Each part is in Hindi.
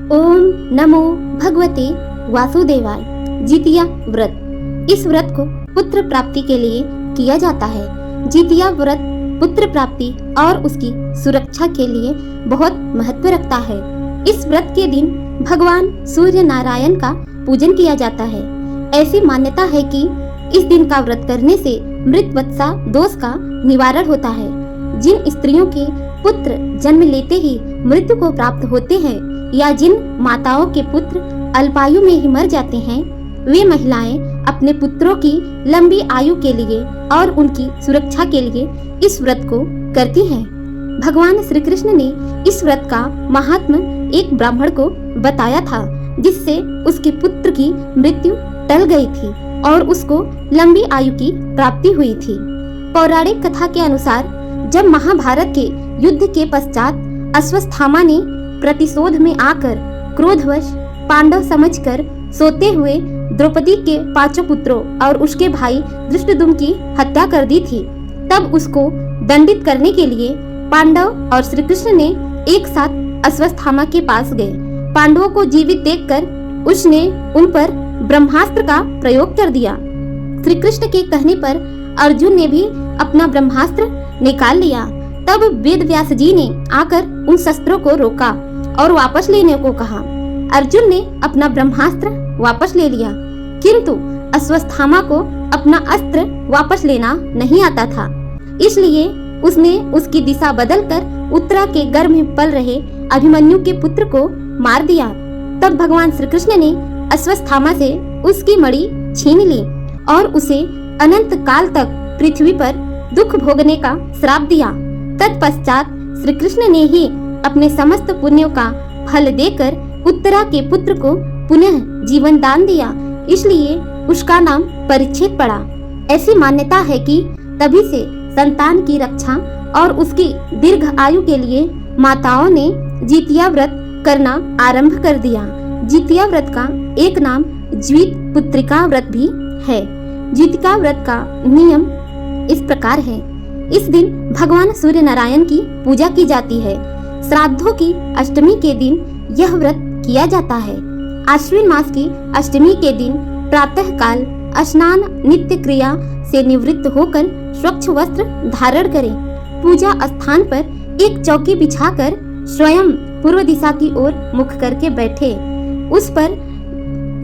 ओम नमो भगवते वासुदेवाय। जितिया व्रत। इस व्रत को पुत्र प्राप्ति के लिए किया जाता है। जितिया व्रत पुत्र प्राप्ति और उसकी सुरक्षा के लिए बहुत महत्व रखता है। इस व्रत के दिन भगवान सूर्य नारायण का पूजन किया जाता है। ऐसी मान्यता है कि इस दिन का व्रत करने से मृत वत्सा दोष का निवारण होता है। जिन स्त्रियों के पुत्र जन्म लेते ही मृत्यु को प्राप्त होते हैं या जिन माताओं के पुत्र अल्पायु में ही मर जाते हैं, वे महिलाएं अपने पुत्रों की लंबी आयु के लिए और उनकी सुरक्षा के लिए इस व्रत को करती हैं। भगवान श्री कृष्ण ने इस व्रत का महात्म्य एक ब्राह्मण को बताया था, जिससे उसके पुत्र की मृत्यु टल गई थी और उसको लंबी आयु की प्राप्ति हुई थी। पौराणिक कथा के अनुसार जब महाभारत के युद्ध के पश्चात अश्वत्थामा ने प्रतिशोध में आकर क्रोधवश पांडव समझकर सोते हुए द्रौपदी के 5 पुत्रों और उसके भाई धृष्टद्युम्न की हत्या कर दी थी, तब उसको दंडित करने के लिए पांडव और श्री कृष्ण ने एक साथ अश्वत्थामा के पास गए। पांडवों को जीवित देखकर उसने उन पर ब्रह्मास्त्र का प्रयोग कर दिया। श्री कृष्ण के कहने पर अर्जुन ने भी अपना ब्रह्मास्त्र निकाल लिया। तब वेद व्यास जी ने आकर उन शस्त्रों को रोका और वापस लेने को कहा। अर्जुन ने अपना ब्रह्मास्त्र वापस ले लिया, किंतु अश्वत्थामा को अपना अस्त्र वापस लेना नहीं आता था, इसलिए उसने उसकी दिशा बदलकर उत्तरा के गर्भ में पल रहे अभिमन्यु के पुत्र को मार दिया। तब भगवान श्री कृष्ण ने अश्वत्थामा से उसकी मणि छीन ली और उसे अनंत काल तक पृथ्वी पर दुख भोगने का श्राप दिया। तत्पश्चात श्री कृष्ण ने ही अपने समस्त पुण्यों का फल देकर उत्तरा के पुत्र को पुनः जीवन दान दिया, इसलिए उसका नाम परीक्षित पड़ा। ऐसी मान्यता है कि तभी से संतान की रक्षा और उसकी दीर्घ आयु के लिए माताओं ने जितिया व्रत करना आरंभ कर दिया। जितिया व्रत का एक नाम ज्वित पुत्रिका व्रत भी है। जितिया व्रत का नियम इस प्रकार है। इस दिन भगवान सूर्य नारायण की पूजा की जाती है। श्राद्धों की अष्टमी के दिन यह व्रत किया जाता है। आश्विन मास की अष्टमी के दिन प्रातः काल स्नान नित्य क्रिया से निवृत्त होकर स्वच्छ वस्त्र धारण करें। पूजा स्थान पर एक चौकी बिछाकर स्वयं पूर्व दिशा की ओर मुख करके बैठे। उस पर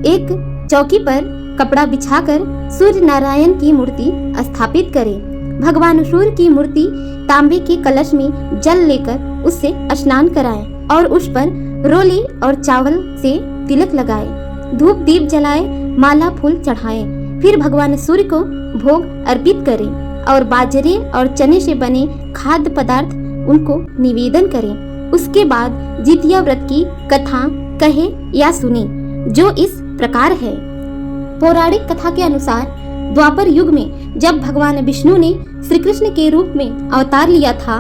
एक चौकी पर कपड़ा बिछाकर सूर्य नारायण की मूर्ति स्थापित करें। भगवान सूर्य की मूर्ति तांबे के कलश में जल लेकर उससे स्नान कराएं और उस पर रोली और चावल से तिलक लगाएं, धूप दीप जलाएं, माला फूल चढ़ाएं। फिर भगवान सूर्य को भोग अर्पित करें और बाजरे और चने से बने खाद्य पदार्थ उनको निवेदन करें। उसके बाद जितिया व्रत की कथा कहे या सुने, जो इस प्रकार है। पौराणिक कथा के अनुसार द्वापर युग में जब भगवान विष्णु ने श्री कृष्ण के रूप में अवतार लिया था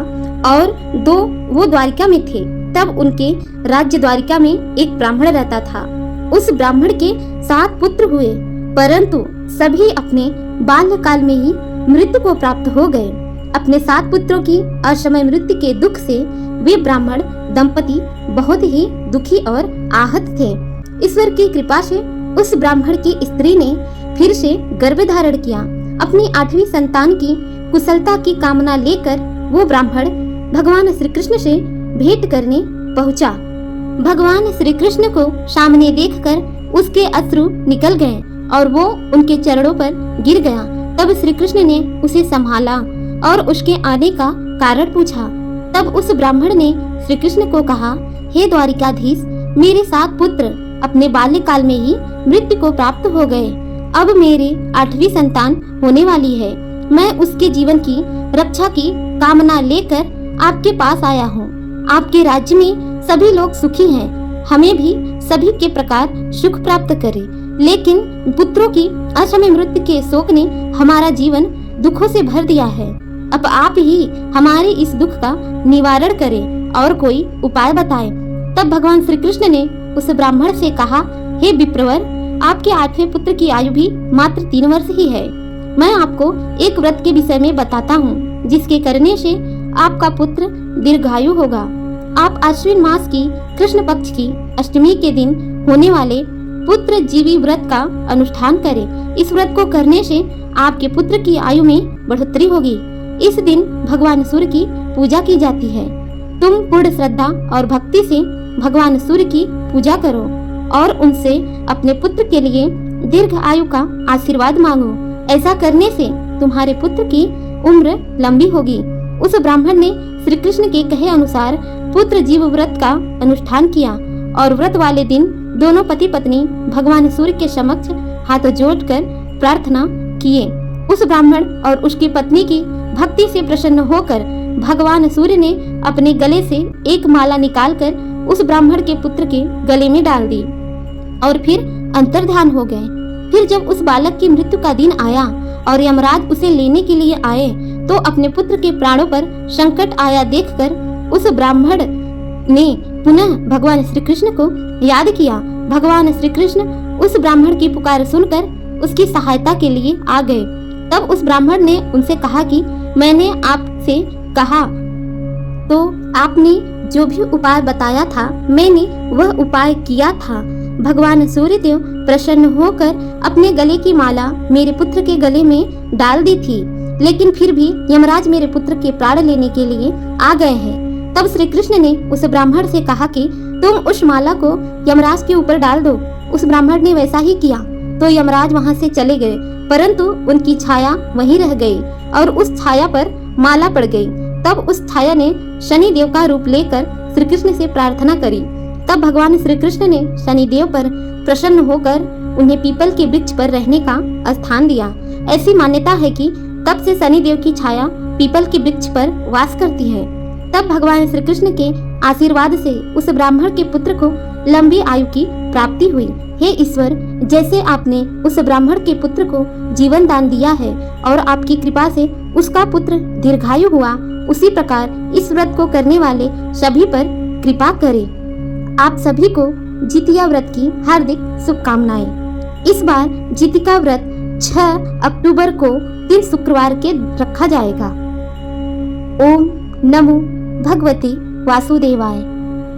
और वो द्वारिका में थे, तब उनके राज्य द्वारिका में एक ब्राह्मण रहता था। उस ब्राह्मण के 7 पुत्र हुए, परंतु सभी अपने बाल्यकाल में ही मृत्यु को प्राप्त हो गए। अपने 7 पुत्रों की असमय मृत्यु के दुख से वे ब्राह्मण दंपति बहुत ही दुखी और आहत थे। ईश्वर की कृपा से उस ब्राह्मण की स्त्री ने फिर से गर्भ धारण किया। अपनी 8वीं संतान की कुशलता की कामना लेकर वो ब्राह्मण भगवान श्री कृष्ण से भेंट करने पहुंचा। भगवान श्री कृष्ण को सामने देखकर उसके अश्रु निकल गए और वो उनके चरणों पर गिर गया। तब श्री कृष्ण ने उसे संभाला और उसके आने का कारण पूछा। तब उस ब्राह्मण ने श्री कृष्ण को कहा, हे द्वारिकाधीश, मेरे 7 पुत्र अपने बाल्यकाल में ही मृत्यु को प्राप्त हो गए। अब मेरे 8वीं संतान होने वाली है। मैं उसके जीवन की रक्षा की कामना लेकर आपके पास आया हूँ। आपके राज्य में सभी लोग सुखी हैं, हमें भी सभी के प्रकार सुख प्राप्त करे। लेकिन पुत्रों की असमय मृत्यु के शोक ने हमारा जीवन दुखों से भर दिया है। अब आप ही हमारे इस दुख का निवारण करें और कोई उपाय बताएं। तब भगवान श्री कृष्ण ने उस ब्राह्मण से कहा, हे विप्रवर, आपके 8वें पुत्र की आयु भी मात्र 3 वर्ष ही है। मैं आपको एक व्रत के विषय में बताता हूँ, जिसके करने से आपका पुत्र दीर्घायु होगा। आप आश्विन मास की कृष्ण पक्ष की अष्टमी के दिन होने वाले पुत्र जीवी व्रत का अनुष्ठान करें। इस व्रत को करने से आपके पुत्र की आयु में बढ़ोतरी होगी। इस दिन भगवान सूर्य की पूजा की जाती है। तुम पूर्ण श्रद्धा और भक्ति से भगवान सूर्य की पूजा करो और उनसे अपने पुत्र के लिए दीर्घ आयु का आशीर्वाद मांगो। ऐसा करने से तुम्हारे पुत्र की उम्र लंबी होगी। उस ब्राह्मण ने श्री कृष्ण के कहे अनुसार पुत्र जीव व्रत का अनुष्ठान किया और व्रत वाले दिन दोनों पति पत्नी भगवान सूर्य के समक्ष हाथ जोड़कर प्रार्थना किए। उस ब्राह्मण और उसकी पत्नी की भक्ति से प्रसन्न होकर भगवान सूर्य ने अपने गले से एक माला निकालकर उस ब्राह्मण के पुत्र के गले में डाल दी और फिर अंतर्धान हो गए। फिर जब उस बालक की मृत्यु का दिन आया और यमराज उसे लेने के लिए आए तो अपने पुत्र के प्राणों पर संकट आया देखकर उस ब्राह्मण ने पुनः भगवान श्री कृष्ण को याद किया। भगवान श्री कृष्ण उस ब्राह्मण की पुकार सुनकर उसकी सहायता के लिए आ गए। तब उस ब्राह्मण ने उनसे कहा कि मैंने आपसे कहा तो आपने जो भी उपाय बताया था मैंने वह उपाय किया था। भगवान सूर्यदेव प्रसन्न होकर अपने गले की माला मेरे पुत्र के गले में डाल दी थी, लेकिन फिर भी यमराज मेरे पुत्र के प्राण लेने के लिए आ गए हैं। तब श्री कृष्ण ने उस ब्राह्मण से कहा कि तुम उस माला को यमराज के ऊपर डाल दो। उस ब्राह्मण ने वैसा ही किया तो यमराज वहां से चले गए, परंतु उनकी छाया वहीं रह गई और उस छाया पर माला पड़ गई। तब उस छाया ने शनि देव का रूप लेकर श्री कृष्ण से प्रार्थना करी। तब भगवान श्री कृष्ण ने शनि देव पर प्रसन्न होकर उन्हें पीपल के वृक्ष पर रहने का स्थान दिया। ऐसी मान्यता है कि तब से शनि देव की छाया पीपल के वृक्ष पर वास करती है। तब भगवान श्री कृष्ण के आशीर्वाद से उस ब्राह्मण के पुत्र को लंबी आयु की प्राप्ति हुई। हे ईश्वर, जैसे आपने उस ब्राह्मण के पुत्र को जीवन दान दिया है और आपकी कृपा से उसका पुत्र दीर्घायु हुआ, उसी प्रकार इस व्रत को करने वाले सभी पर कृपा करें। आप सभी को जितिया व्रत की हार्दिक शुभकामनाएं। इस बार जितिका व्रत 6 अक्टूबर को दिन शुक्रवार के रखा जाएगा। ओम नमो भगवते वासुदेवाय।